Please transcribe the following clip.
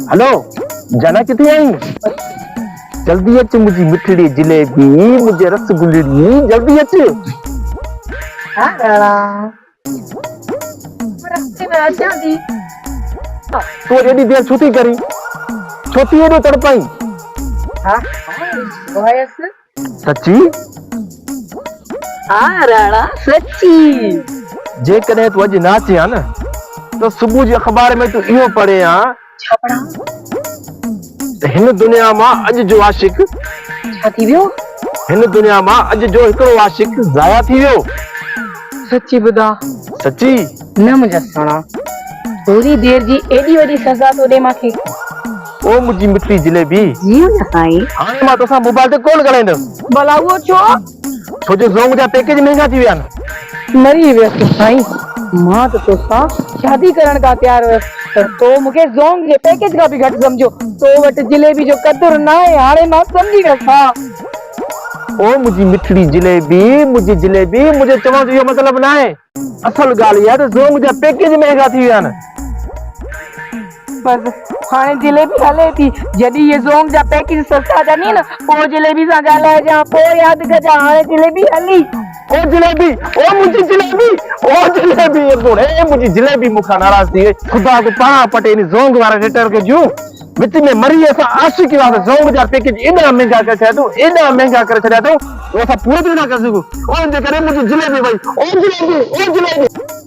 Hello जाना किथे आई जल्दी अच मुझी मिठड़ी जलेबी मुझे रसगुल्लड़ी जल्दी अच हाँ राणा रस्ते में अचां थी। तू एडी देर छुट्टी करी छोटी एडो तड़पाई हाँ वयस सच्ची हाँ राणा सच्ची जे कने तू अज ना अचे न तो सुबह जी अखबार में तू इहो पढ़े आ छा पढ़ा हिन दुनिया मां अज जो आशिक छा थी वियो हिन दुनिया मां अज जो हिकिड़ो आशिक ज़ाया थी वियो सच्ची ॿुधा सच्ची न मुंहिंजा सोना थोड़ी देर जी एडी वडी सज़ा तो दे मांखे ओ मुझी मिठड़ी जलेबी जी न साईं हाणे मां तोसां मोबाइल ते कॉल कराईंदुसि भला उहो छो छो जो ज़ोंग जा पैकेज महंगा थी विया आहिनि मरी वियसि साईं मां त तोसां शादी करण का तैयार हुयसि पर तो मूंखे ज़ोंग जे पैकेज का भी घटि समझो तो वटि जलेबी जो कदुर न आहे हाणे मां सम्झी वियसि ओ मुझी मिठड़ी जलेबी मुझे चवण जो इहो मतलब ना आहे असल ॻाल्हि इहा त ज़ोंग जा पैकेज महंगा थी विया आहिनि बस हाणे जलेबी हले थी जॾहिं ये ज़ोंग जा पैकेज सस्ता थियनि न पोइ जलेबी सां ॻाल्हाइजां पोइ यादि कजां हाणे जलेबी हली ओ जलेबी ओ मुझी जलेबी ये बोले ए मुझी जलेबी मुखा नाराज थी वई खुदा को पाणा पटे इन ज़ोंग वारा रेटर के जो विच में मरी असां आशिक वारा ज़ोंग जा पैकेज एॾा महंगा करे छॾिया तो असां पूरो बि न करे सघूं ओ इन करे मुझी जलेबी भई ओ जलेबी